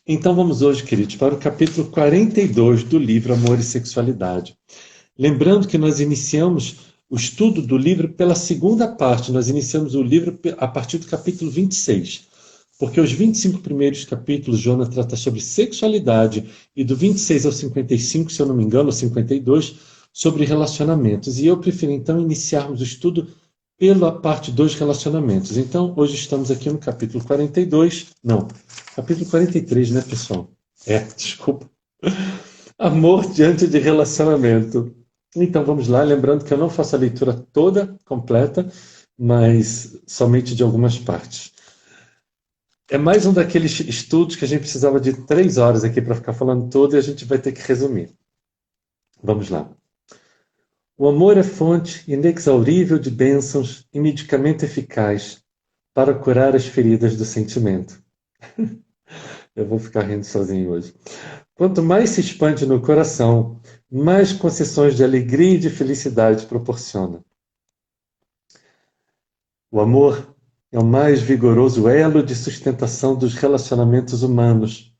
Então vamos hoje, queridos, para o capítulo 42 do livro Amor e Sexualidade. Lembrando que nós iniciamos o estudo do livro pela segunda parte, nós iniciamos o livro a partir do capítulo 26, porque os 25 primeiros capítulos, Joana trata sobre sexualidade, e do 26 ao 55, se eu não me engano, ou 52, sobre relacionamentos. E eu prefiro então iniciarmos o estudo pela parte dos relacionamentos. Então, hoje estamos aqui no capítulo 42, não, capítulo 43, né, pessoal? Desculpa. Amor diante de relacionamento. Então vamos lá, lembrando que eu não faço a leitura toda completa, mas somente de algumas partes. É mais um daqueles estudos que a gente precisava de 3 horas aqui para ficar falando todo e a gente vai ter que resumir. Vamos lá. O amor é fonte inexaurível de bênçãos e medicamento eficaz para curar as feridas do sentimento. Eu vou ficar rindo sozinho hoje. Quanto mais se expande no coração, mais concessões de alegria e de felicidade proporciona. O amor é o mais vigoroso elo de sustentação dos relacionamentos humanos,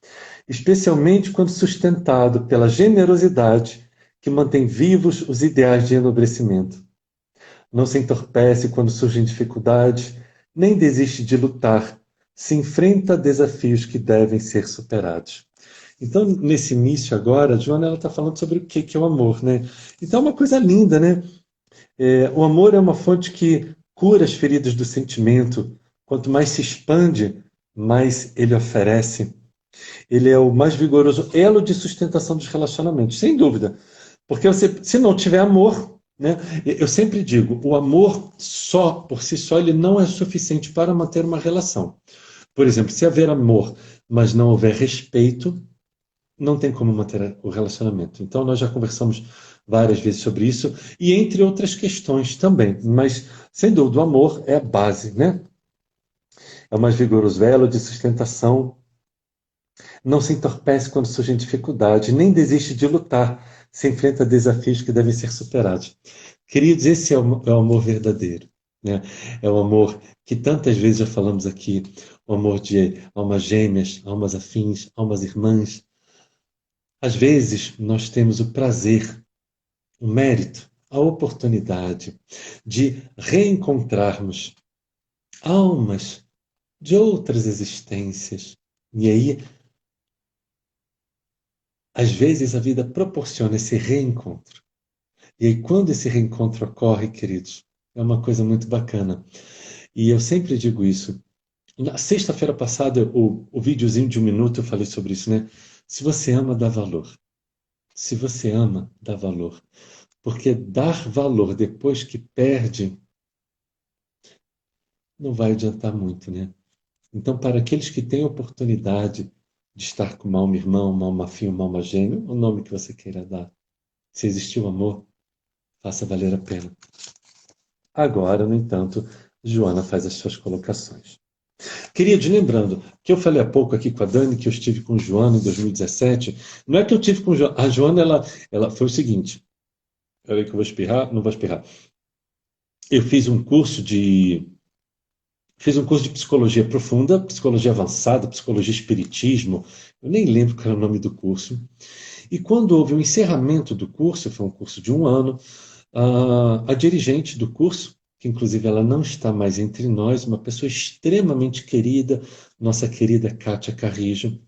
especialmente quando sustentado pela generosidade que mantém vivos os ideais de enobrecimento. Não se entorpece quando surgem dificuldades, nem desiste de lutar, se enfrenta a desafios que devem ser superados. Então, nesse início agora, a Joana está falando sobre o que é o amor, né? Então, é uma coisa linda, né? O amor é uma fonte que cura as feridas do sentimento. Quanto mais se expande, mais ele oferece. Ele é o mais vigoroso elo de sustentação dos relacionamentos, sem dúvida. Porque você, se não tiver amor, né? Eu sempre digo, o amor só, por si só, ele não é suficiente para manter uma relação. Por exemplo, se haver amor, mas não houver respeito, não tem como manter o relacionamento. Então, nós já conversamos várias vezes sobre isso, e entre outras questões também. Mas, sem dúvida, o amor é a base, né? É o mais vigoroso elo de sustentação. Não se entorpece quando surgem dificuldades, nem desiste de lutar, se enfrenta desafios que devem ser superados. Queridos, esse é o amor verdadeiro, né? É o amor que tantas vezes já falamos aqui, o amor de almas gêmeas, almas afins, almas irmãs. Às vezes, nós temos o prazer, o mérito, a oportunidade de reencontrarmos almas de outras existências. E aí, às vezes, a vida proporciona esse reencontro. E aí, quando esse reencontro ocorre, queridos, é uma coisa muito bacana. E eu sempre digo isso. Na sexta-feira passada, o videozinho de 1 minuto, eu falei sobre isso, né? Se você ama, dá valor. Se você ama, dá valor. Porque dar valor depois que perde não vai adiantar muito, né? Então, para aqueles que têm oportunidade de estar com uma alma irmã, uma alma afim, uma alma gêmea, o nome que você queira dar, se existiu amor, faça valer a pena. Agora, no entanto, Joana faz as suas colocações. Queridos, lembrando que eu falei há pouco aqui com a Dani que eu estive com Joana em 2017. Não é que eu tive com Joana. A Joana, ela foi o seguinte. Peraí que eu vou espirrar. Não vou espirrar. Eu fiz um curso de psicologia profunda, psicologia avançada, psicologia espiritismo. Eu nem lembro qual era o nome do curso. E quando houve o encerramento do curso, foi um curso de 1 ano, a dirigente do curso, que inclusive ela não está mais entre nós, uma pessoa extremamente querida, nossa querida Kátia Carrijo,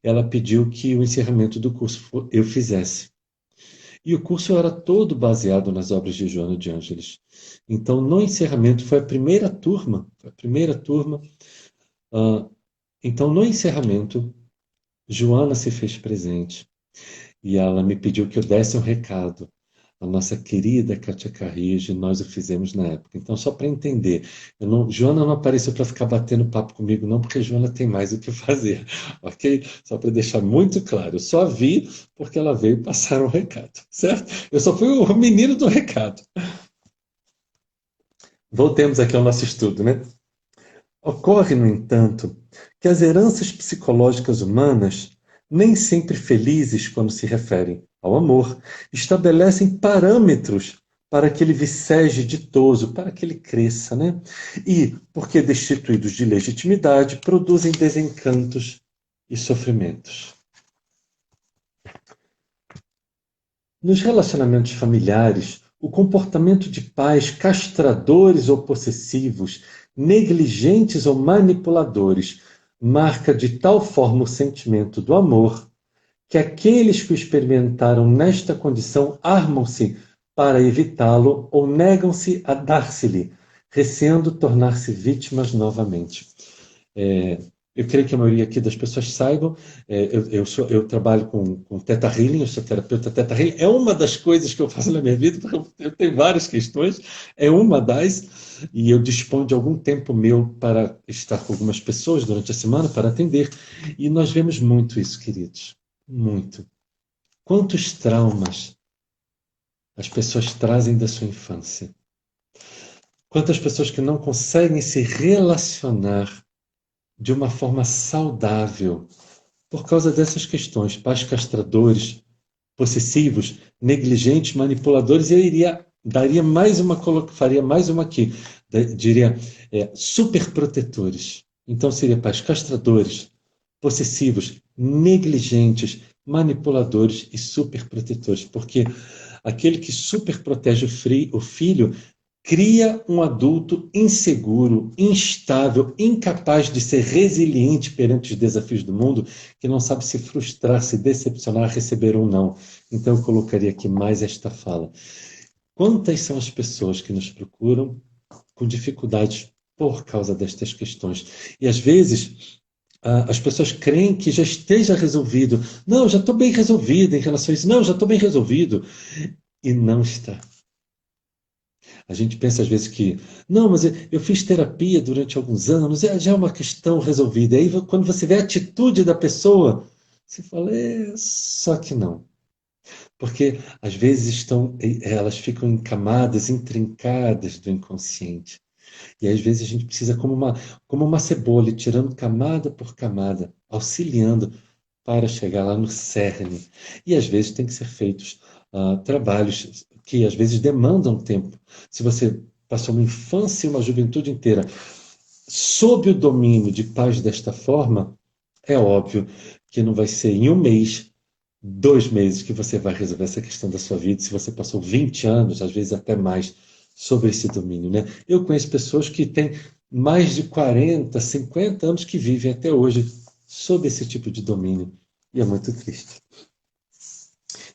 ela pediu que o encerramento do curso eu fizesse. E o curso era todo baseado nas obras de Joana de Ângeles. Então, no encerramento, foi a primeira turma, ah, então, no encerramento, Joana se fez presente e ela me pediu que eu desse um recado. A nossa querida Kátia Carrijo, nós o fizemos na época. Então, só para entender, Joana não apareceu para ficar batendo papo comigo, não, porque Joana tem mais o que fazer, ok? Só para deixar muito claro, eu só vi porque ela veio passar um recado, certo? Eu só fui o menino do recado. Voltemos aqui ao nosso estudo, né? Ocorre, no entanto, que as heranças psicológicas humanas, nem sempre felizes quando se referem ao amor, estabelecem parâmetros para que ele viceje ditoso, para que ele cresça, né? E, porque destituídos de legitimidade, produzem desencantos e sofrimentos. Nos relacionamentos familiares, o comportamento de pais castradores ou possessivos, negligentes ou manipuladores, marca de tal forma o sentimento do amor que aqueles que o experimentaram nesta condição armam-se para evitá-lo ou negam-se a dar-se-lhe, receando tornar-se vítimas novamente. Eu creio que a maioria aqui das pessoas saibam, eu trabalho com Theta Healing, eu sou terapeuta Theta Healing, é uma das coisas que eu faço na minha vida, porque eu tenho várias questões, é uma das, e eu disponho de algum tempo meu para estar com algumas pessoas durante a semana, para atender, e nós vemos muito isso, queridos, muito. Quantos traumas as pessoas trazem da sua infância? Quantas pessoas que não conseguem se relacionar de uma forma saudável por causa dessas questões, pais castradores, possessivos, negligentes, manipuladores, e eu daria mais uma, faria mais uma aqui, diria superprotetores. Então seria pais castradores, possessivos, negligentes, manipuladores e superprotetores, porque aquele que superprotege o filho cria um adulto inseguro, instável, incapaz de ser resiliente perante os desafios do mundo, que não sabe se frustrar, se decepcionar, receber ou não. Então eu colocaria aqui mais esta fala. Quantas são as pessoas que nos procuram com dificuldades por causa destas questões? E às vezes as pessoas creem que já esteja resolvido. Não, já estou bem resolvido em relação a isso. Não, já estou bem resolvido. E não está. A gente pensa às vezes que, não, mas eu fiz terapia durante alguns anos, já é uma questão resolvida. Aí quando você vê a atitude da pessoa, você fala, só que não. Porque às vezes elas ficam em camadas intrincadas do inconsciente. E às vezes a gente precisa, como uma cebola, ir tirando camada por camada, auxiliando para chegar lá no cerne. E às vezes tem que ser feitos trabalhos que às vezes demandam tempo. Se você passou uma infância e uma juventude inteira sob o domínio de pais desta forma, é óbvio que não vai ser em um mês, 2 meses que você vai resolver essa questão da sua vida, se você passou 20 anos, às vezes até mais, sobre esse domínio, né? Eu conheço pessoas que têm mais de 40, 50 anos que vivem até hoje sob esse tipo de domínio. E é muito triste.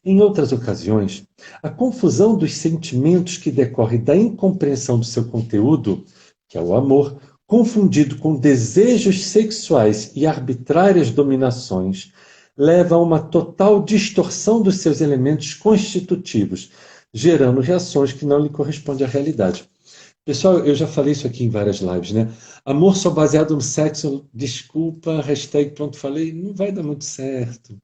Em outras ocasiões, a confusão dos sentimentos que decorre da incompreensão do seu conteúdo, que é o amor, confundido com desejos sexuais e arbitrárias dominações, leva a uma total distorção dos seus elementos constitutivos, gerando reações que não lhe correspondem à realidade. Pessoal, eu já falei isso aqui em várias lives, né? Amor só baseado no sexo, desculpa, hashtag pronto, falei, não vai dar muito certo.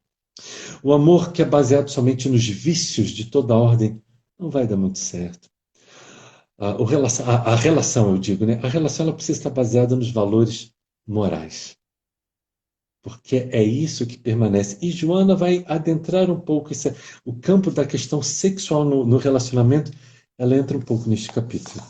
O amor que é baseado somente nos vícios de toda ordem, não vai dar muito certo. A relação, eu digo, né? A relação ela precisa estar baseada nos valores morais. Porque é isso que permanece. E Joana vai adentrar um pouco o campo da questão sexual no relacionamento, ela entra um pouco neste capítulo.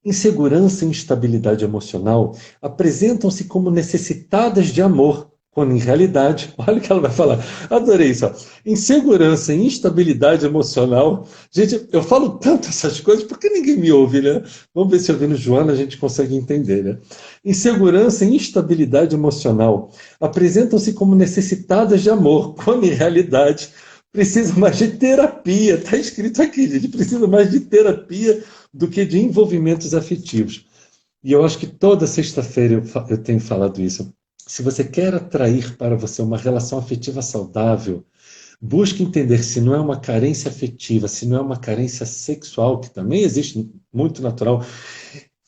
Insegurança e instabilidade emocional apresentam-se como necessitadas de amor, quando em realidade, olha o que ela vai falar, adorei isso, ó. Insegurança e instabilidade emocional, gente, eu falo tanto essas coisas porque ninguém me ouve, né? Vamos ver se ouvindo Joana a gente consegue entender, né? Insegurança e instabilidade emocional apresentam-se como necessitadas de amor, quando em realidade precisa mais de terapia, está escrito aqui, gente, precisa mais de terapia do que de envolvimentos afetivos. E eu acho que toda sexta-feira eu tenho falado isso. Se você quer atrair para você uma relação afetiva saudável, busque entender se não é uma carência afetiva, se não é uma carência sexual, que também existe muito natural,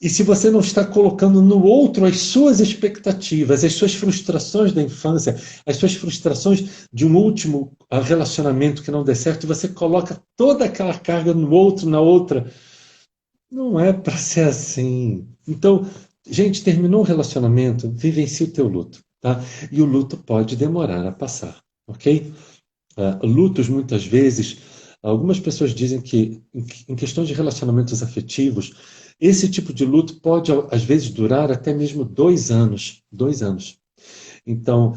e se você não está colocando no outro as suas expectativas, as suas frustrações da infância, as suas frustrações de um último relacionamento que não dê certo, e você coloca toda aquela carga no outro, na outra, não é para ser assim. Então, gente, terminou um relacionamento, vivencie o teu luto, tá? E o luto pode demorar a passar, ok? Lutos, muitas vezes, algumas pessoas dizem que, em questões de relacionamentos afetivos, esse tipo de luto pode, às vezes, durar até mesmo 2 anos. 2 anos. Então,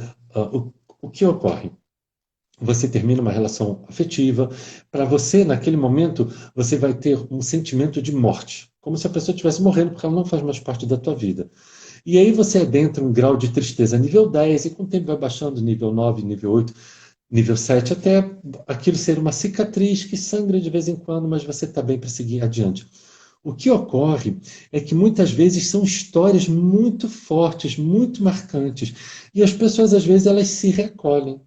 o que ocorre? Você termina uma relação afetiva, para você, naquele momento, você vai ter um sentimento de morte, como se a pessoa estivesse morrendo, porque ela não faz mais parte da tua vida. E aí você adentra um grau de tristeza nível 10 e com o tempo vai baixando nível 9, nível 8, nível 7, até aquilo ser uma cicatriz que sangra de vez em quando, mas você está bem para seguir adiante. O que ocorre é que muitas vezes são histórias muito fortes, muito marcantes, e as pessoas às vezes elas se recolhem.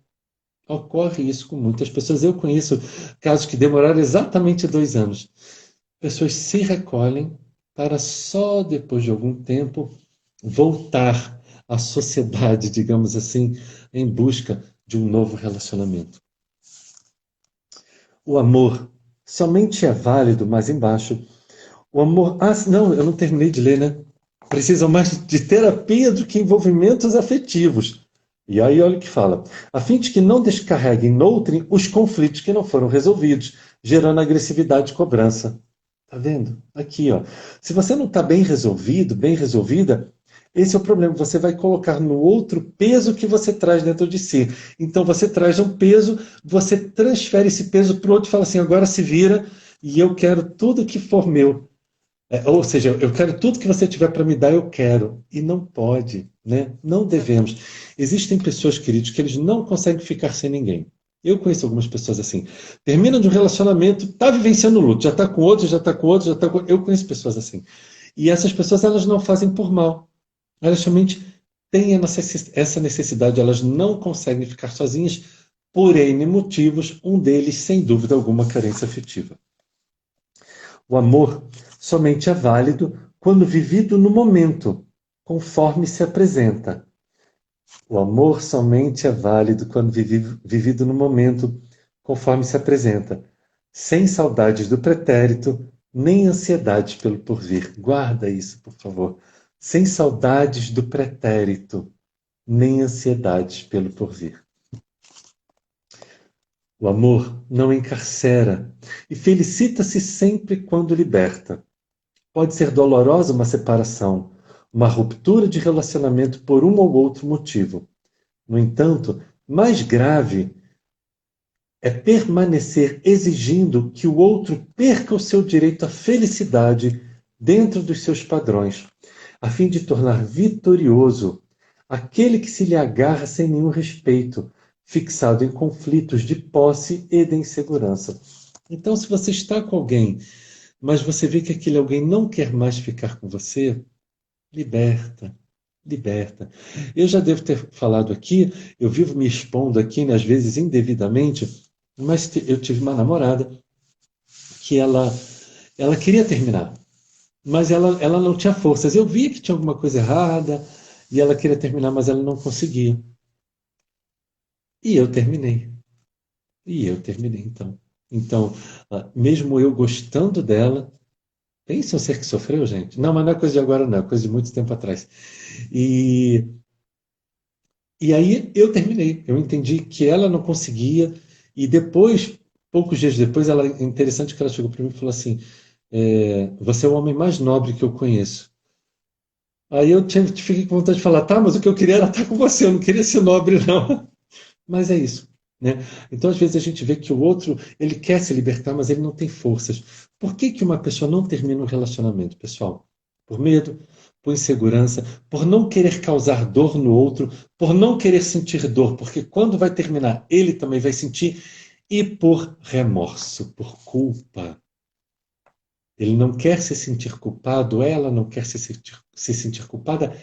Ocorre isso com muitas pessoas. Eu conheço casos que demoraram exatamente 2 anos. Pessoas se recolhem para só depois de algum tempo voltar à sociedade, digamos assim, em busca de um novo relacionamento. O amor somente é válido, mais embaixo. O amor. Ah, não, eu não terminei de ler, né? Precisam mais de terapia do que envolvimentos afetivos. E aí, olha o que fala. A fim de que não descarreguem noutrem os conflitos que não foram resolvidos, gerando agressividade e cobrança. Tá vendo? Aqui, ó. Se você não está bem resolvido, bem resolvida, esse é o problema. Você vai colocar no outro peso que você traz dentro de si. Então você traz um peso, você transfere esse peso para o outro e fala assim: agora se vira e eu quero tudo que for meu. Ou seja, eu quero tudo que você tiver para me dar, eu quero. E não pode, né? Não devemos. Existem pessoas, queridos, que eles não conseguem ficar sem ninguém. Eu conheço algumas pessoas assim. Termina de um relacionamento, está vivenciando o luto, já está com outro, já está com outro, já está com... Eu conheço pessoas assim. E essas pessoas, elas não fazem por mal. Elas somente têm essa necessidade, elas não conseguem ficar sozinhas por N motivos, um deles, sem dúvida alguma, carência afetiva. O amor somente é válido quando vivido no momento, conforme se apresenta. O amor somente é válido quando vivido no momento, conforme se apresenta, sem saudades do pretérito, nem ansiedades pelo porvir. Guarda isso, por favor. Sem saudades do pretérito, nem ansiedades pelo porvir. O amor não encarcera e felicita-se sempre quando liberta. Pode ser dolorosa uma separação, uma ruptura de relacionamento por um ou outro motivo. No entanto, mais grave é permanecer exigindo que o outro perca o seu direito à felicidade dentro dos seus padrões, a fim de tornar vitorioso aquele que se lhe agarra sem nenhum respeito, fixado em conflitos de posse e de insegurança. Então, se você está com alguém, mas você vê que aquele alguém não quer mais ficar com você, liberta, liberta. Eu já devo ter falado aqui, eu vivo me expondo aqui, né, às vezes indevidamente, mas eu tive uma namorada que ela queria terminar, mas ela não tinha forças. Eu via que tinha alguma coisa errada e ela queria terminar, mas ela não conseguia. E eu terminei. E eu terminei, então. Então, mesmo eu gostando dela, pensa um ser que sofreu, gente. Não, mas não é coisa de agora, não, é coisa de muito tempo atrás. E, e aí eu terminei. Eu entendi que ela não conseguia. E depois, poucos dias depois, interessante que ela chegou para mim e falou assim: você é o homem mais nobre que eu conheço. Aí eu fiquei com vontade de falar: tá, mas o que eu queria era estar com você, eu não queria ser nobre, não. Mas é isso, né? Então, às vezes, a gente vê que o outro, ele quer se libertar, mas ele não tem forças. Por que que uma pessoa não termina um relacionamento, pessoal? Por medo, por insegurança, por não querer causar dor no outro, por não querer sentir dor, porque quando vai terminar, ele também vai sentir, e por remorso, por culpa. Ele não quer se sentir culpado, ela não quer se sentir culpada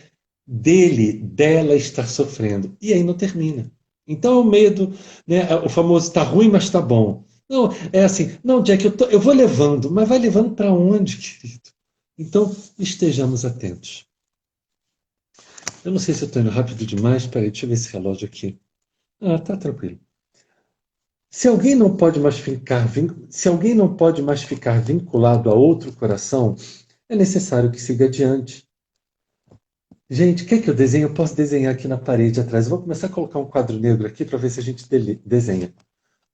dele, dela estar sofrendo. E aí não termina. Então, o medo, né, o famoso está ruim, mas está bom. Não, é assim, não, Jack, eu vou levando, mas vai levando para onde, querido? Então, estejamos atentos. Eu não sei se eu estou indo rápido demais, peraí, deixa eu ver esse relógio aqui. Ah, tá tranquilo. Se alguém não pode mais ficar vinculado a outro coração, é necessário que siga adiante. Gente, quer que eu desenhe? Eu posso desenhar aqui na parede atrás. Eu vou começar a colocar um quadro negro aqui para ver se a gente desenha.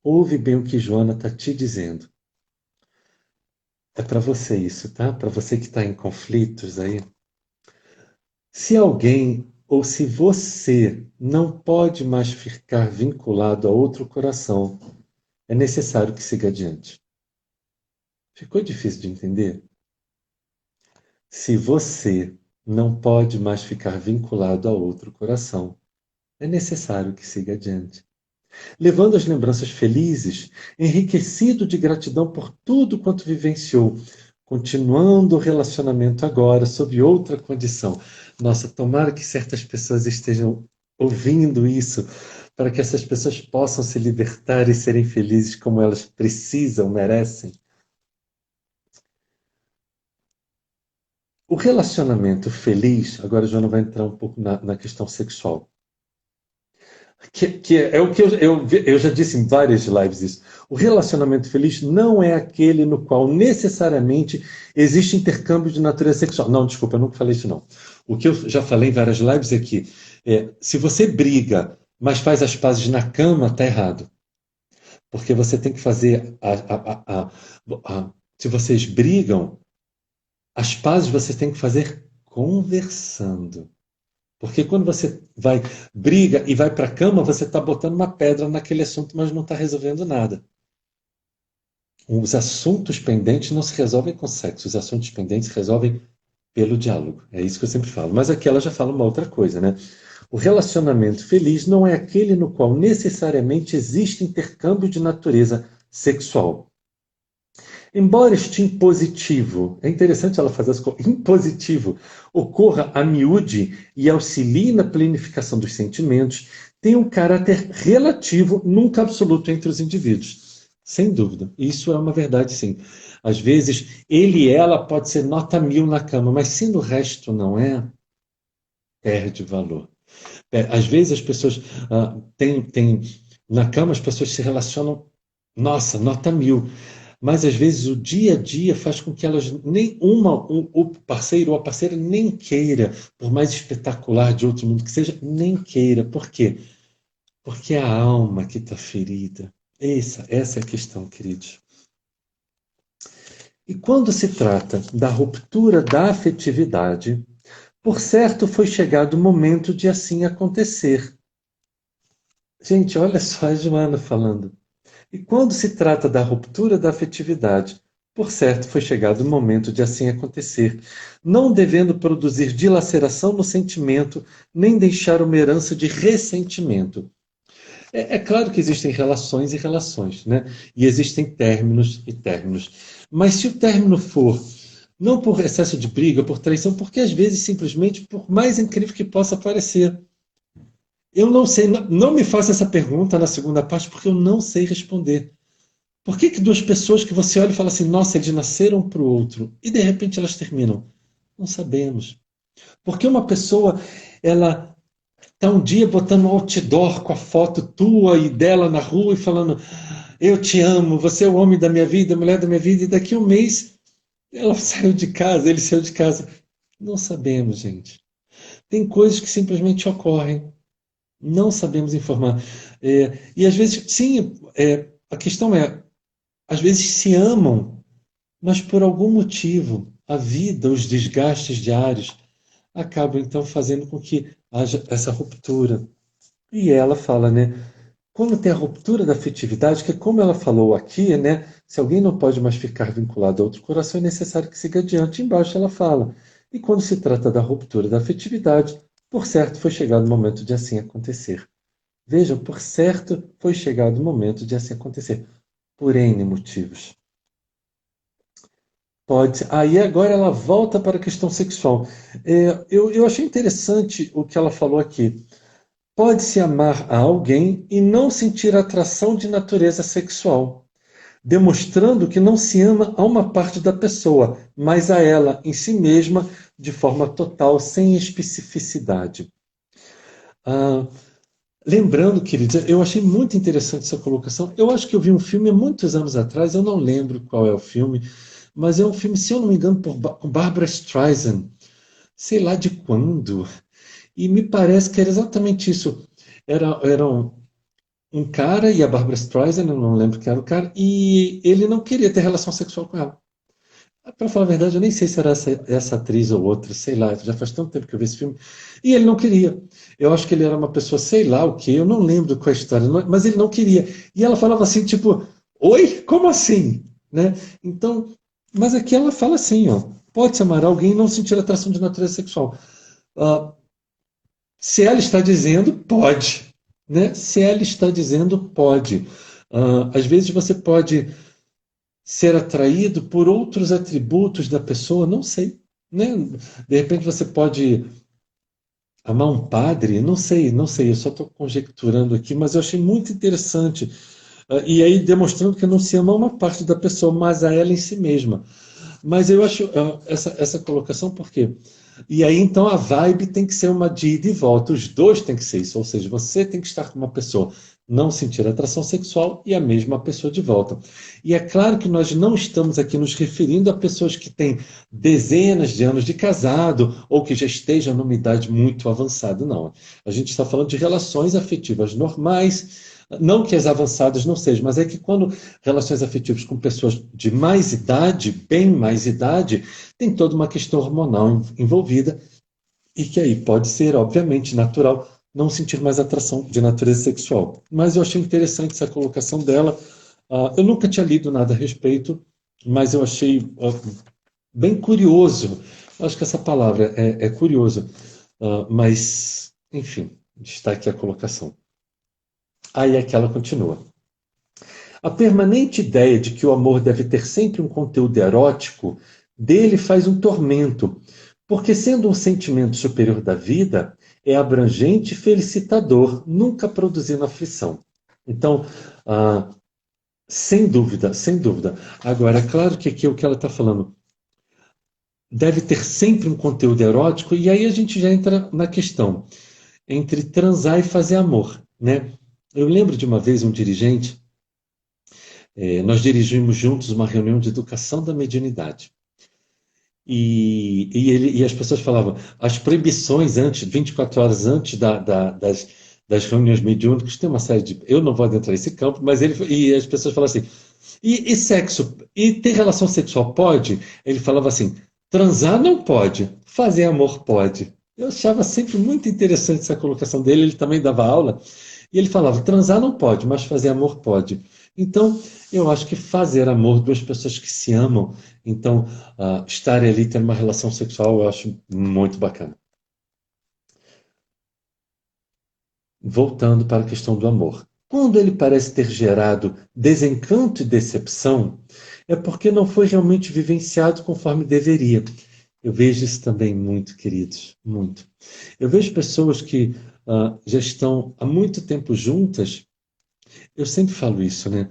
Ouve bem o que Joana está te dizendo. É para você isso, tá? Para você que está em conflitos aí. Se alguém ou se você não pode mais ficar vinculado a outro coração, é necessário que siga adiante. Ficou difícil de entender? Se você não pode mais ficar vinculado a outro coração, é necessário que siga adiante. Levando as lembranças felizes, enriquecido de gratidão por tudo quanto vivenciou, continuando o relacionamento agora sob outra condição. Nossa, tomara que certas pessoas estejam ouvindo isso, para que essas pessoas possam se libertar e serem felizes como elas precisam, merecem. O relacionamento feliz, agora já não vai entrar um pouco na questão sexual. Que é o que eu já disse em várias lives isso. O relacionamento feliz não é aquele no qual necessariamente existe intercâmbio de natureza sexual. Não, desculpa, eu nunca falei isso não. O que eu já falei em várias lives é que se você briga, mas faz as pazes na cama, está errado. Porque você tem que fazer se vocês brigam, as pazes você tem que fazer conversando. Porque quando você briga e vai para a cama, você está botando uma pedra naquele assunto, mas não está resolvendo nada. Os assuntos pendentes não se resolvem com sexo, os assuntos pendentes se resolvem pelo diálogo. É isso que eu sempre falo. Mas aqui ela já fala uma outra coisa, né? O relacionamento feliz não é aquele no qual necessariamente existe intercâmbio de natureza sexual. Embora este impositivo, é interessante ela fazer as coisas, impositivo, ocorra a miúde e auxilie na planificação dos sentimentos, tem um caráter relativo, nunca absoluto entre os indivíduos. Sem dúvida. Isso é uma verdade, sim. Às vezes, ele e ela pode ser nota 1000 na cama, mas se no resto não é, perde valor. Às vezes as pessoas na cama as pessoas se relacionam, nossa, nota 1000. Mas às vezes o dia a dia faz com que elas o parceiro ou a parceira nem queira, por mais espetacular de outro mundo que seja, nem queira. Por quê? Porque é a alma que está ferida. Essa é a questão, queridos. E quando se trata da ruptura da afetividade, por certo foi chegado o momento de assim acontecer. Gente, olha só a Joana falando. E quando se trata da ruptura da afetividade, por certo foi chegado o momento de assim acontecer, não devendo produzir dilaceração no sentimento, nem deixar uma herança de ressentimento. É claro que existem relações e relações, né? E existem términos e términos. Mas se o término for não por excesso de briga, por traição, porque às vezes simplesmente, por mais incrível que possa parecer, eu não sei, não me faça essa pergunta na segunda parte, porque eu não sei responder. Por que duas pessoas que você olha e fala assim, nossa, eles nasceram para o outro, e de repente elas terminam? Não sabemos. Porque uma pessoa, ela está um dia botando um outdoor com a foto tua e dela na rua e falando, eu te amo, você é o homem da minha vida, a mulher da minha vida, e daqui a um mês ela saiu de casa, ele saiu de casa. Não sabemos, gente. Tem coisas que simplesmente ocorrem. Não sabemos informar. E às vezes, sim, a questão é, às vezes se amam, mas por algum motivo, a vida, os desgastes diários, acabam então fazendo com que haja essa ruptura. E ela fala, né? Quando tem a ruptura da afetividade, que é como ela falou aqui, né? Se alguém não pode mais ficar vinculado a outro coração, é necessário que siga adiante. Embaixo ela fala. E quando se trata da ruptura da afetividade, por certo foi chegado o momento de assim acontecer. Vejam, por certo foi chegado o momento de assim acontecer. Por N motivos. Pode ser. Aí agora ela volta para a questão sexual. Eu achei interessante o que ela falou aqui. Pode-se amar a alguém e não sentir atração de natureza sexual, demonstrando que não se ama a uma parte da pessoa, mas a ela em si mesma de forma total, sem especificidade. Ah, lembrando, queridos, eu achei muito interessante essa colocação. Eu acho que eu vi um filme há muitos anos atrás, eu não lembro qual é o filme, mas é um filme, se eu não me engano, com Barbra Streisand, sei lá de quando. E me parece que era exatamente isso. Era um cara e a Barbra Streisand, eu não lembro quem era o cara, e ele não queria ter relação sexual com ela. Para falar a verdade, eu nem sei se era essa atriz ou outra, sei lá, já faz tanto tempo que eu vi esse filme. E ele não queria. Eu acho que ele era uma pessoa, sei lá o quê, eu não lembro qual é a história, mas ele não queria. E ela falava assim, tipo, oi? Como assim? Né? Então, mas aqui ela fala assim, ó, pode-se amar alguém e não sentir atração de natureza sexual. Ah, se ela está dizendo, pode. Né? Se ela está dizendo, pode. Às vezes você pode ser atraído por outros atributos da pessoa, não sei, né? De repente você pode amar um padre, não sei, não sei, eu só estou conjecturando aqui, mas eu achei muito interessante. E aí demonstrando que não se ama uma parte da pessoa, mas a ela em si mesma. Mas eu acho essa colocação por quê? E aí, então, a vibe tem que ser uma de ida e volta. Os dois tem que ser isso. Ou seja, você tem que estar com uma pessoa, não sentir atração sexual e a mesma pessoa de volta. E é claro que nós não estamos aqui nos referindo a pessoas que têm dezenas de anos de casado ou que já estejam numa idade muito avançada. Não. A gente está falando de relações afetivas normais. Não que as avançadas não sejam, mas é que quando relações afetivas com pessoas de mais idade, bem mais idade, tem toda uma questão hormonal envolvida e que aí pode ser, obviamente, natural não sentir mais atração de natureza sexual. Mas eu achei interessante essa colocação dela. Eu nunca tinha lido nada a respeito, mas eu achei bem curioso. Acho que essa palavra é curioso. Mas, enfim, está aqui a colocação. Aí aquela continua. A permanente ideia de que o amor deve ter sempre um conteúdo erótico dele faz um tormento, porque, sendo um sentimento superior da vida, é abrangente e felicitador, nunca produzindo aflição. Então, ah, sem dúvida, sem dúvida. Agora, é claro que aqui é o que ela está falando deve ter sempre um conteúdo erótico, e aí a gente já entra na questão entre transar e fazer amor, né? Eu lembro de uma vez um dirigente. Nós dirigimos juntos uma reunião de educação da mediunidade. E as pessoas falavam, as proibições antes, 24 horas antes das reuniões mediúnicas, tem uma série de. Eu não vou adentrar nesse campo, mas e as pessoas falavam assim, e sexo? E ter relação sexual pode? Ele falava assim, transar não pode, fazer amor pode. Eu achava sempre muito interessante essa colocação dele, ele também dava aula, e ele falava, transar não pode, mas fazer amor pode. Então, eu acho que fazer amor, duas pessoas que se amam, então, estarem ali tendo uma relação sexual, eu acho muito bacana. Voltando para a questão do amor. Quando ele parece ter gerado desencanto e decepção, é porque não foi realmente vivenciado conforme deveria. Eu vejo isso também muito, queridos, muito. Eu vejo pessoas que já estão há muito tempo juntas, eu sempre falo isso, né?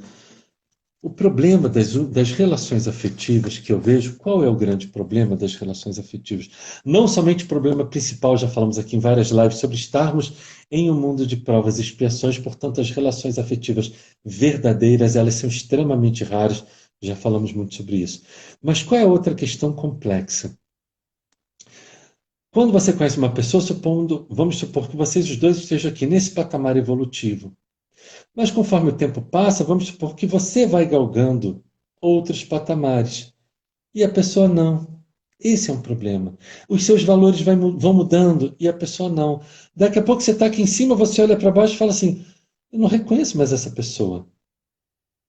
O problema das relações afetivas que eu vejo, qual é o grande problema das relações afetivas? Não somente o problema principal, já falamos aqui em várias lives sobre estarmos em um mundo de provas e expiações, portanto, as relações afetivas verdadeiras, elas são extremamente raras, já falamos muito sobre isso. Mas qual é a outra questão complexa? Quando você conhece uma pessoa, vamos supor que vocês os dois estejam aqui nesse patamar evolutivo. Mas conforme o tempo passa, vamos supor que você vai galgando outros patamares e a pessoa não. Esse é um problema. Os seus valores vão mudando e a pessoa não. Daqui a pouco você está aqui em cima, você olha para baixo e fala assim: eu não reconheço mais essa pessoa.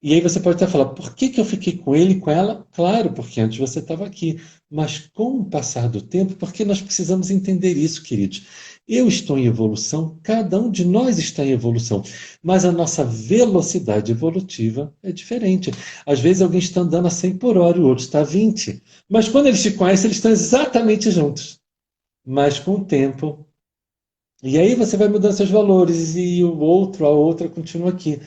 E aí você pode até falar, por que que eu fiquei com ele e com ela? Claro, porque antes você estava aqui. Mas com o passar do tempo, porque nós precisamos entender isso, queridos. Eu estou em evolução, cada um de nós está em evolução, mas a nossa velocidade evolutiva é diferente. Às vezes alguém está andando a 100 por hora, o outro está a 20. Mas quando eles se conhecem, eles estão exatamente juntos. Mas com o tempo. E aí você vai mudando seus valores e o outro, a outra continua aqui,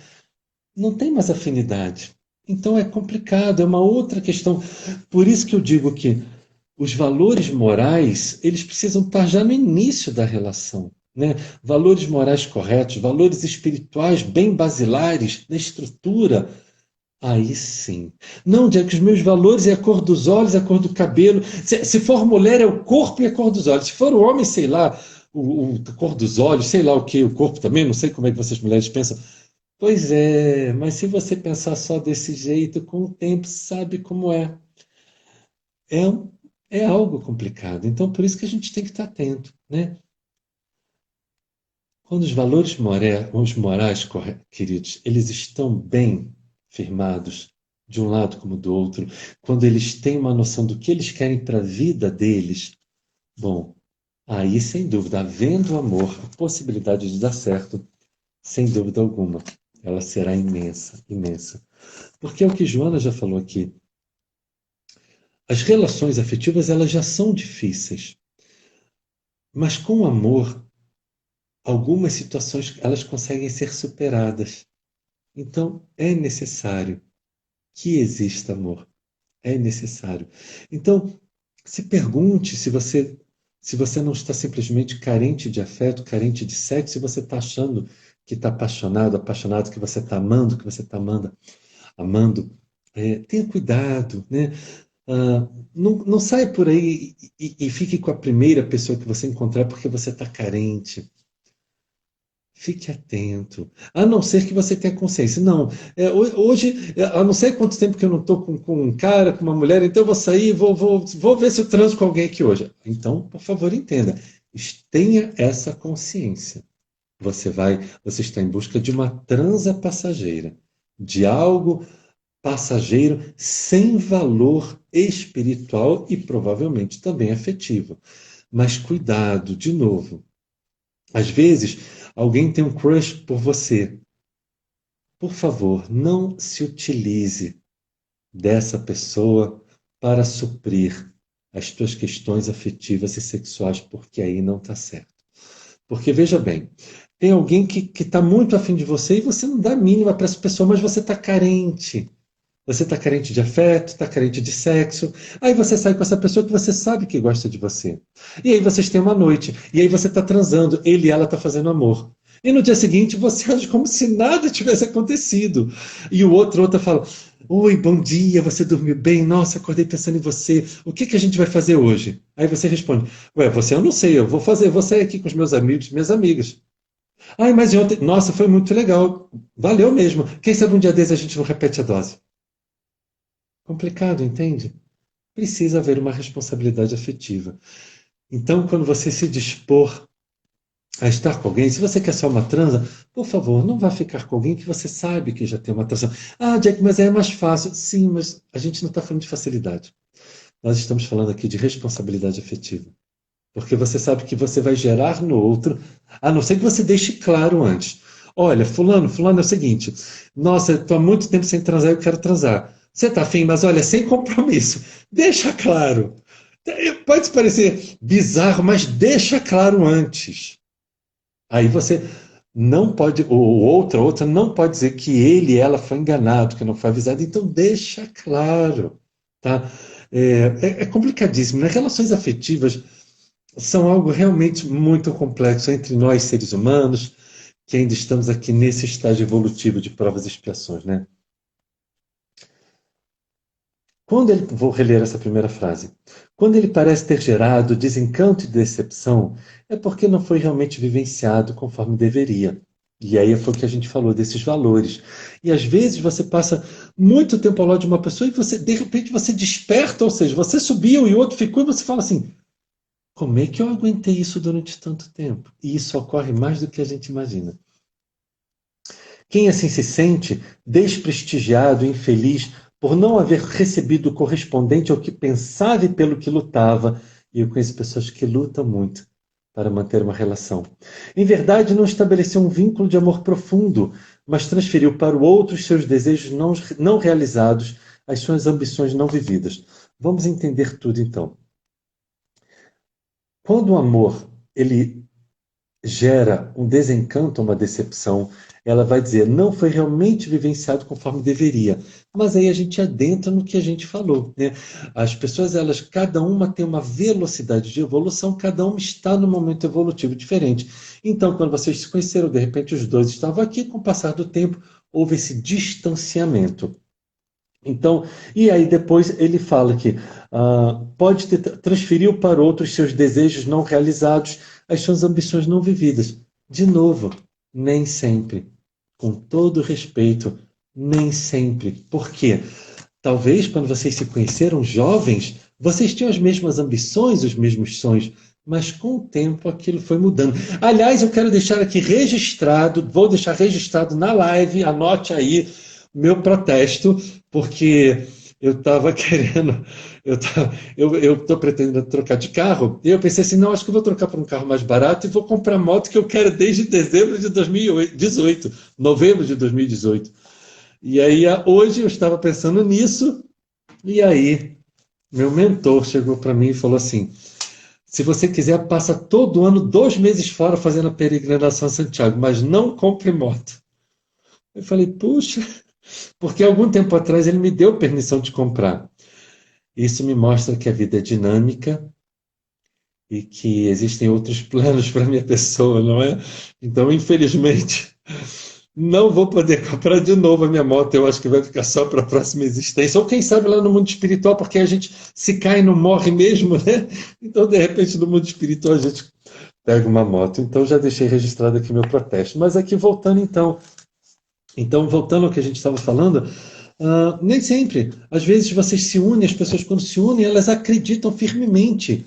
não tem mais afinidade. Então é complicado, é uma outra questão. Por isso que eu digo que os valores morais, eles precisam estar já no início da relação. Né? Valores morais corretos, valores espirituais bem basilares, na estrutura. Aí sim. Não, Jack, os meus valores é a cor dos olhos, a cor do cabelo. Se for mulher, é o corpo e a cor dos olhos. Se for o homem, sei lá, a cor dos olhos, sei lá o que, o corpo também, não sei como é que vocês mulheres pensam. Pois é, mas se você pensar só desse jeito, com o tempo, sabe como é. é, é algo complicado. Então, por isso que a gente tem que estar atento, né? Quando os valores os morais, queridos, eles estão bem firmados, de um lado como do outro, quando eles têm uma noção do que eles querem para a vida deles, bom, aí, sem dúvida, havendo amor, a possibilidade de dar certo, sem dúvida alguma, ela será imensa, imensa. Porque é o que Joana já falou aqui. As relações afetivas, elas já são difíceis, mas com amor, algumas situações elas conseguem ser superadas. Então, é necessário que exista amor. É necessário. Então, se pergunte se você não está simplesmente carente de afeto, carente de sexo, se você está achando que está apaixonado, apaixonado, que você está amando, que você está amando. Tenha cuidado, né? Não saia por aí e fique com a primeira pessoa que você encontrar porque você está carente. Fique atento. A não ser que você tenha consciência. Não, hoje, a não sei quanto tempo que eu não estou com um cara, com uma mulher, então eu vou sair, vou ver se eu transo com alguém aqui hoje. Então, por favor, entenda. Tenha essa consciência. Você está em busca de uma transa passageira, de algo passageiro sem valor espiritual e provavelmente também afetivo. Mas cuidado, de novo. Às vezes, alguém tem um crush por você. Por favor, não se utilize dessa pessoa para suprir as tuas questões afetivas e sexuais, porque aí não está certo. Porque veja bem, tem alguém que está muito afim de você e você não dá a mínima para essa pessoa, mas você está carente. Você está carente de afeto, está carente de sexo. Aí você sai com essa pessoa que você sabe que gosta de você. E aí vocês têm uma noite. E aí você está transando. Ele e ela estão fazendo amor. E no dia seguinte você age como se nada tivesse acontecido. E outra fala: Oi, bom dia, você dormiu bem? Nossa, acordei pensando em você. O que a gente vai fazer hoje? Aí você responde: Ué, você eu não sei, vou sair aqui com os meus amigos, minhas amigas. Ai, mas ontem, nossa, foi muito legal. Valeu mesmo. Quem sabe um dia desses a gente não repete a dose? Complicado, entende? Precisa haver uma responsabilidade afetiva. Então, quando você se dispor a estar com alguém, se você quer só uma transa, por favor, não vá ficar com alguém que você sabe que já tem uma transa. Ah, Jack, mas é mais fácil. Sim, mas a gente não está falando de facilidade. Nós estamos falando aqui de responsabilidade afetiva. Porque você sabe que você vai gerar no outro, a não ser que você deixe claro antes. Olha, fulano é o seguinte, nossa, eu estou há muito tempo sem transar, eu quero transar. Você está afim, mas olha, sem compromisso. Deixa claro. Pode parecer bizarro, mas deixa claro antes. Aí você não pode, ou outra não pode dizer que ele e ela foi enganado, que não foi avisado. Então deixa claro, tá? É complicadíssimo, né? Relações afetivas são algo realmente muito complexo entre nós, seres humanos, que ainda estamos aqui nesse estágio evolutivo de provas e expiações, né? Vou reler essa primeira frase. Quando ele parece ter gerado desencanto e decepção, é porque não foi realmente vivenciado conforme deveria. E aí foi o que a gente falou desses valores. E às vezes você passa muito tempo ao lado de uma pessoa e você, de repente, você desperta, ou seja, você subiu e o outro ficou e você fala assim: como é que eu aguentei isso durante tanto tempo? E isso ocorre mais do que a gente imagina. Quem assim se sente desprestigiado e infeliz por não haver recebido o correspondente ao que pensava e pelo que lutava, e eu conheço pessoas que lutam muito para manter uma relação. Em verdade, não estabeleceu um vínculo de amor profundo, mas transferiu para o outro os seus desejos não realizados, as suas ambições não vividas. Vamos entender tudo então. Quando o amor ele gera um desencanto, uma decepção, ela vai dizer, não foi realmente vivenciado conforme deveria. Mas aí a gente adentra no que a gente falou, né? As pessoas, elas, cada uma tem uma velocidade de evolução, cada uma está num momento evolutivo diferente. Então, quando vocês se conheceram, de repente os dois estavam aqui, com o passar do tempo, houve esse distanciamento. Então, e aí depois ele fala que pode transferiu para outros seus desejos não realizados, as suas ambições não vividas. De novo, nem sempre. Com todo respeito, nem sempre. Por quê? Talvez quando vocês se conheceram jovens, Vocês tinham as mesmas ambições, os mesmos sonhos, mas com o tempo aquilo foi mudando. Aliás, eu quero deixar aqui registrado, vou deixar registrado na live, anote aí meu protesto, porque eu estava querendo, eu estou pretendendo trocar de carro, e eu pensei assim, não, acho que eu vou trocar por um carro mais barato e vou comprar a moto que eu quero desde dezembro de 2018, novembro de 2018. E aí, hoje eu estava pensando nisso, e aí meu mentor chegou para mim e falou assim, se você quiser, passa todo ano 2 meses fora fazendo a peregrinação a Santiago, mas não compre moto. Eu falei, puxa, porque algum tempo atrás ele me deu permissão de comprar. Isso me mostra que a vida é dinâmica e que existem outros planos para a minha pessoa, não é? Então, infelizmente, não vou poder comprar de novo a minha moto. Eu acho que vai ficar só para a próxima existência. Ou quem sabe lá no mundo espiritual, porque a gente se cai e não morre mesmo, né? Então, de repente, no mundo espiritual a gente pega uma moto. Então, já deixei registrado aqui meu protesto. Mas aqui voltando então. Então, voltando ao que a gente estava falando, nem sempre. Às vezes vocês se unem, as pessoas quando se unem, elas acreditam firmemente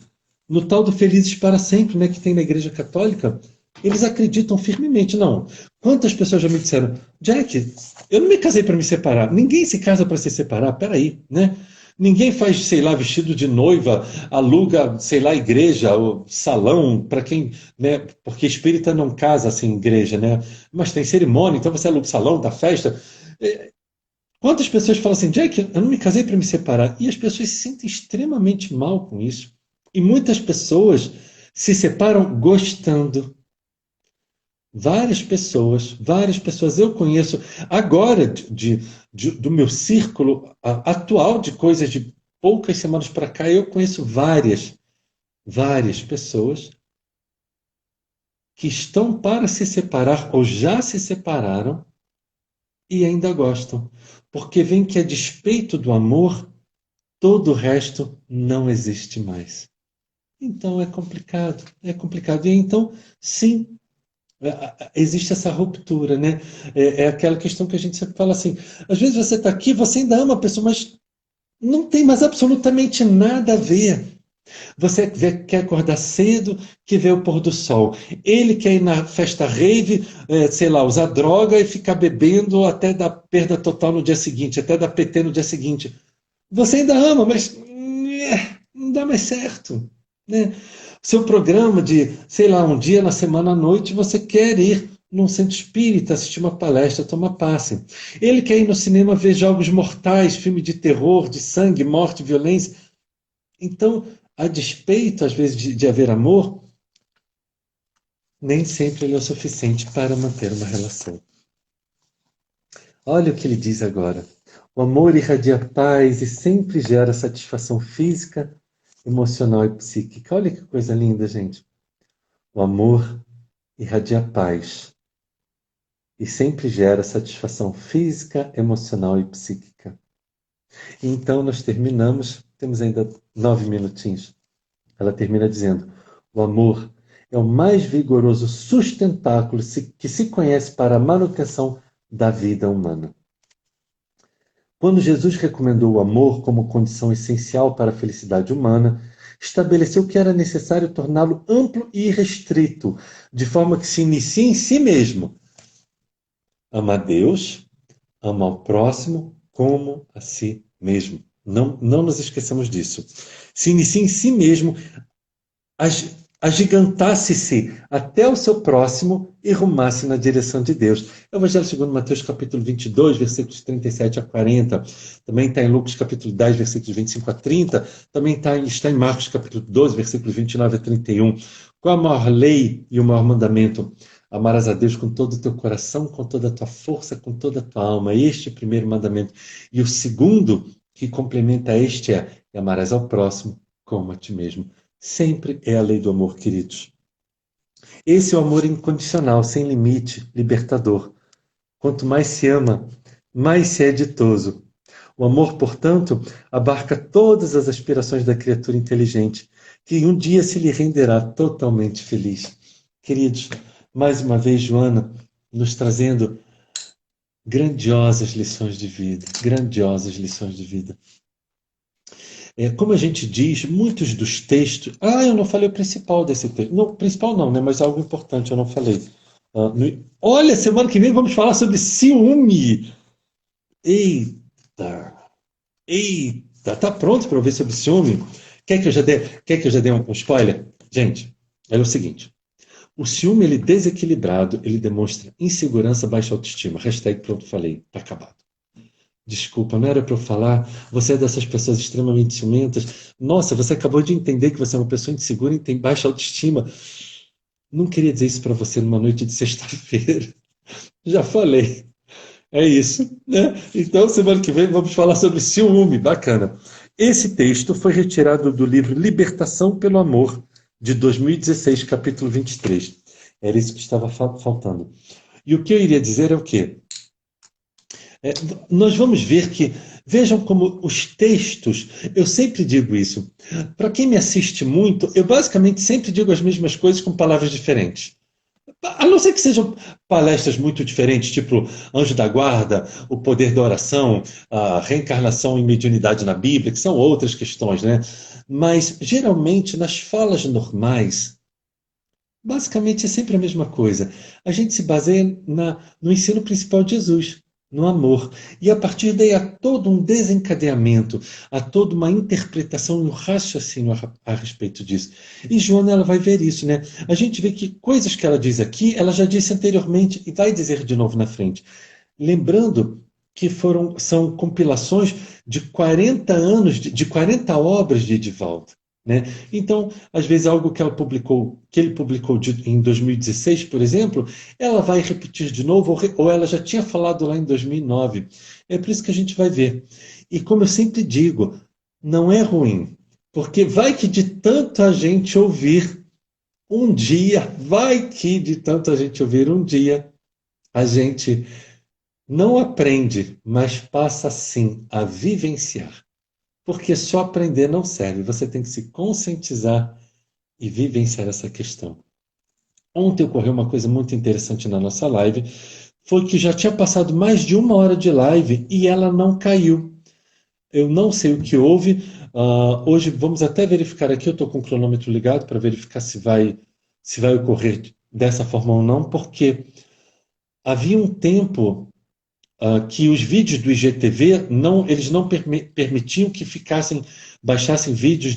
no tal do felizes para sempre, né, que tem na Igreja Católica. Eles acreditam firmemente. Não. Quantas pessoas já me disseram, Jack, eu não me casei para me separar. Ninguém se casa para se separar. Peraí, né? Ninguém faz, sei lá, vestido de noiva, aluga, sei lá, igreja ou salão para quem, né? Porque espírita não casa sem igreja, né? Mas tem cerimônia, então você aluga o salão da festa. Quantas pessoas falam assim, Jack, eu não me casei para me separar? E as pessoas se sentem extremamente mal com isso. E muitas pessoas se separam gostando. Várias pessoas eu conheço agora do meu círculo atual de coisas de poucas semanas para cá, eu conheço várias pessoas que estão para se separar ou já se separaram e ainda gostam, porque veem que a despeito do amor, todo o resto não existe mais. Então é complicado, é complicado. E então, sim, existe essa ruptura, né? É aquela questão que a gente sempre fala assim: às vezes você está aqui, você ainda ama a pessoa, mas não tem mais absolutamente nada a ver. Você quer acordar cedo, que vê o pôr do sol. Ele quer ir na festa rave, sei lá, usar droga e ficar bebendo até dar perda total no dia seguinte, até dar PT no dia seguinte. Você ainda ama, mas não dá mais certo, né? Seu programa de, sei lá, um dia na semana à noite, você quer ir num centro espírita, assistir uma palestra, tomar passe. Ele quer ir no cinema ver jogos mortais, filme de terror, de sangue, morte, violência. Então, a despeito, às vezes, de haver amor, nem sempre ele é o suficiente para manter uma relação. Olha o que ele diz agora. O amor irradia paz e sempre gera satisfação física, emocional e psíquica. Olha que coisa linda, gente. O amor irradia paz e sempre gera satisfação física, emocional e psíquica. E então nós terminamos, temos ainda 9 minutinhos. Ela termina dizendo: o amor é o mais vigoroso sustentáculo que se conhece para a manutenção da vida humana. Quando Jesus recomendou o amor como condição essencial para a felicidade humana, estabeleceu que era necessário torná-lo amplo e irrestrito, de forma que se inicie em si mesmo. Ama a Deus, ama ao próximo como a si mesmo. Não nos esqueçamos disso. Se inicie em si mesmo, agigantasse-se até o seu próximo e rumasse na direção de Deus. Evangelho segundo Mateus, capítulo 22, versículos 37 a 40. Também está em Lucas, capítulo 10, versículos 25 a 30. Também está em Marcos, capítulo 12, versículos 29 a 31. Qual a maior lei e o maior mandamento? Amarás a Deus com todo o teu coração, com toda a tua força, com toda a tua alma. Este é o primeiro mandamento. E o segundo, que complementa este, é: amarás ao próximo como a ti mesmo. Sempre é a lei do amor, queridos. Esse é o amor incondicional, sem limite, libertador. Quanto mais se ama, mais se é ditoso. O amor, portanto, abarca todas as aspirações da criatura inteligente, que um dia se lhe renderá totalmente feliz. Queridos, mais uma vez, Joana, nos trazendo grandiosas lições de vida, grandiosas lições de vida. Como a gente diz, muitos dos textos. Ah, eu não falei o principal desse texto. Não, principal não, né? Mas algo importante eu não falei. Olha, semana que vem vamos falar sobre ciúme. Eita, eita, tá pronto para ouvir sobre ciúme? Quer que eu já dê um spoiler? Gente, é o seguinte. O ciúme, ele desequilibrado, ele demonstra insegurança, baixa autoestima. Hashtag pronto, falei, tá acabado. Desculpa, não era para eu falar. Você é dessas pessoas extremamente ciumentas. Nossa, você acabou de entender que você é uma pessoa insegura e tem baixa autoestima. Não queria dizer isso para você numa noite de sexta-feira. Já falei. É isso, né? Então, semana que vem vamos falar sobre ciúme. Bacana. Esse texto foi retirado do livro Libertação pelo Amor, de 2016, capítulo 23. Era isso que estava faltando. E o que eu iria dizer é o quê? É, nós vamos ver que, vejam como os textos, eu sempre digo isso. Para quem me assiste muito, eu basicamente sempre digo as mesmas coisas com palavras diferentes. A não ser que sejam palestras muito diferentes, tipo Anjo da Guarda, o poder da oração, a reencarnação e mediunidade na Bíblia, que são outras questões, né? Mas, geralmente, nas falas normais, basicamente é sempre a mesma coisa. A gente se baseia no ensino principal de Jesus, no amor. E a partir daí há todo um desencadeamento, há toda uma interpretação e um raciocínio a respeito disso. E Joana, ela vai ver isso, né? A gente vê que coisas que ela diz aqui, ela já disse anteriormente e vai dizer de novo na frente. Lembrando que são compilações de 40 anos, de 40 obras de Edivaldo. Né? Então, às vezes, algo que ele publicou em 2016, por exemplo, ela vai repetir de novo, ou ela já tinha falado lá em 2009. É por isso que a gente vai ver. E como eu sempre digo, não é ruim, porque vai que de tanto a gente ouvir um dia, vai que de tanto a gente ouvir um dia, a gente não aprende, mas passa sim a vivenciar. Porque só aprender não serve, você tem que se conscientizar e vivenciar essa questão. Ontem ocorreu uma coisa muito interessante na nossa live, foi que já tinha passado mais de 1 hora de live e ela não caiu. Eu não sei o que houve. Hoje vamos até verificar aqui, eu estou com o cronômetro ligado para verificar se vai ocorrer dessa forma ou não, porque havia um tempo que os vídeos do IGTV eles não permitiam que baixassem vídeos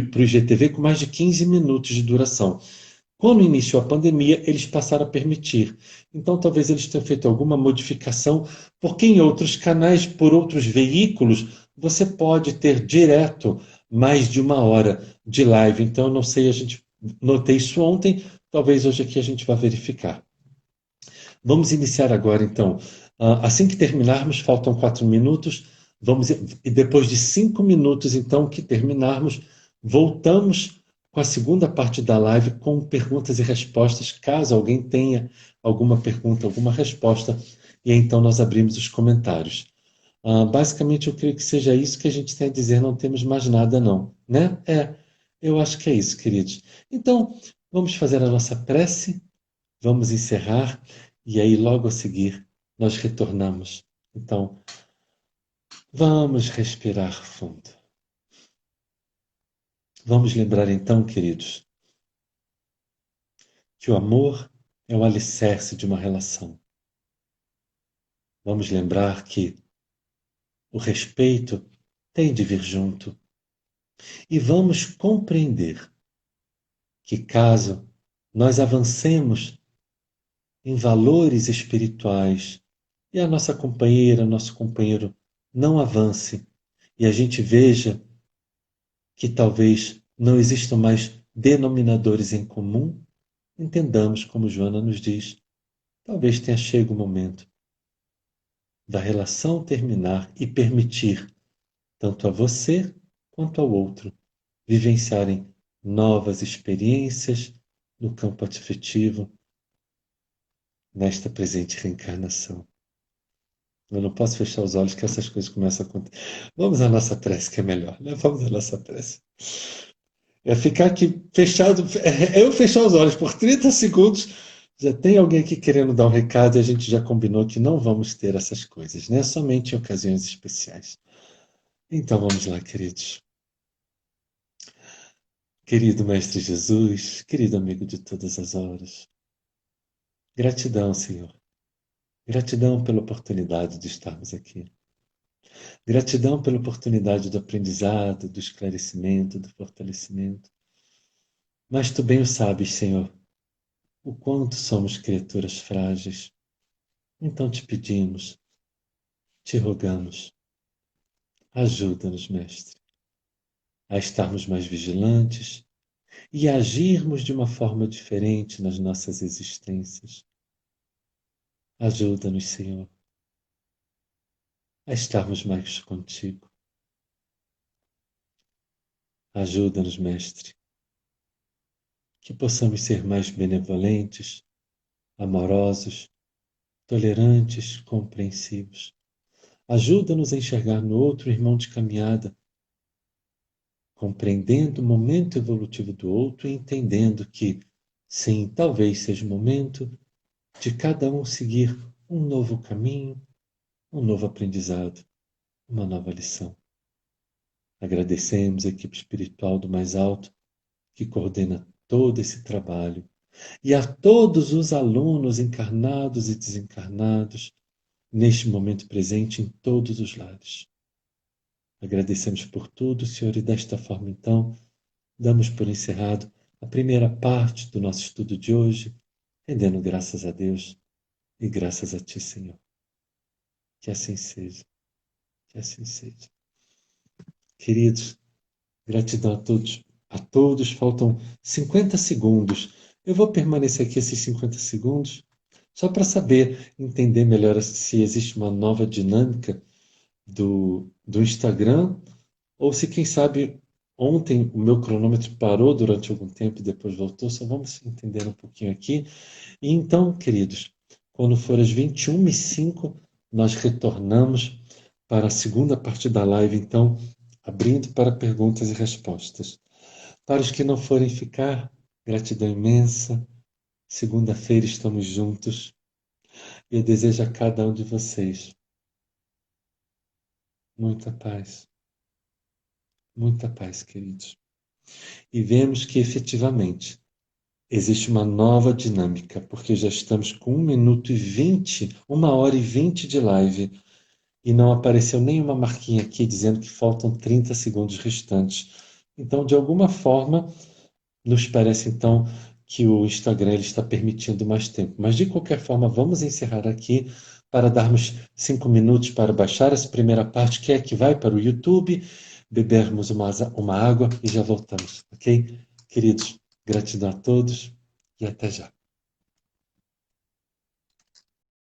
para o IGTV com mais de 15 minutos de duração. Quando iniciou a pandemia, eles passaram a permitir. Então, talvez eles tenham feito alguma modificação, porque em outros canais, por outros veículos, você pode ter direto mais de 1 hora de live. Então, eu não sei, a gente notei isso ontem, talvez hoje aqui a gente vá verificar. Vamos iniciar agora, então. Assim que terminarmos, faltam 4 minutos, e depois de 5 minutos, então, que terminarmos, voltamos com a segunda parte da live com perguntas e respostas, caso alguém tenha alguma pergunta, alguma resposta, e então nós abrimos os comentários. Basicamente, eu creio que seja isso que a gente tem a dizer, não temos mais nada, não, né? Eu acho que é isso, queridos. Então, vamos fazer a nossa prece, vamos encerrar, e aí logo a seguir nós retornamos. Então, vamos respirar fundo. Vamos lembrar então, queridos, que o amor é o alicerce de uma relação. Vamos lembrar que o respeito tem de vir junto. E vamos compreender que caso nós avancemos em valores espirituais e a nossa companheira, nosso companheiro não avance e a gente veja que talvez não existam mais denominadores em comum, entendamos, como Joana nos diz, talvez tenha chegado o momento da relação terminar e permitir, tanto a você quanto ao outro, vivenciarem novas experiências no campo afetivo, nesta presente reencarnação. Eu não posso fechar os olhos que essas coisas começam a acontecer. Vamos à nossa prece, que é melhor, né? Vamos à nossa prece. É ficar aqui fechado, eu fechar os olhos por 30 segundos, já tem alguém aqui querendo dar um recado e a gente já combinou que não vamos ter essas coisas, né? Somente em ocasiões especiais. Então vamos lá, queridos. Querido Mestre Jesus, querido amigo de todas as horas, gratidão, Senhor. Gratidão pela oportunidade de estarmos aqui. Gratidão pela oportunidade do aprendizado, do esclarecimento, do fortalecimento. Mas tu bem o sabes, Senhor, o quanto somos criaturas frágeis. Então te pedimos, te rogamos, ajuda-nos, Mestre, a estarmos mais vigilantes e a agirmos de uma forma diferente nas nossas existências. Ajuda-nos, Senhor, a estarmos mais contigo. Ajuda-nos, Mestre, que possamos ser mais benevolentes, amorosos, tolerantes, compreensivos. Ajuda-nos a enxergar no outro irmão de caminhada, compreendendo o momento evolutivo do outro e entendendo que, sim, talvez seja o momento de cada um seguir um novo caminho, um novo aprendizado, uma nova lição. Agradecemos a equipe espiritual do Mais Alto que coordena todo esse trabalho e a todos os alunos encarnados e desencarnados neste momento presente em todos os lares. Agradecemos por tudo, Senhor, e desta forma, então, damos por encerrado a primeira parte do nosso estudo de hoje, rendendo graças a Deus e graças a Ti, Senhor. Que assim seja, que assim seja. Queridos, gratidão a todos. A todos, faltam 50 segundos. Eu vou permanecer aqui esses 50 segundos só para saber, entender melhor se existe uma nova dinâmica do Instagram, ou se, quem sabe, ontem o meu cronômetro parou durante algum tempo e depois voltou. Só vamos entender um pouquinho aqui. E então, queridos, quando for às 21h05, nós retornamos para a segunda parte da live, então, abrindo para perguntas e respostas. Para os que não forem ficar, gratidão imensa. Segunda-feira estamos juntos. E eu desejo a cada um de vocês muita paz, queridos. E vemos que efetivamente existe uma nova dinâmica, porque já estamos com 1 minuto e 20, 1h20 de live, e não apareceu nenhuma marquinha aqui dizendo que faltam 30 segundos restantes. Então, de alguma forma, nos parece então que o Instagram ele está permitindo mais tempo. Mas de qualquer forma, vamos encerrar aqui para darmos 5 minutos para baixar essa primeira parte, que é que vai para o YouTube, bebermos uma água e já voltamos, ok? Queridos, gratidão a todos e até já.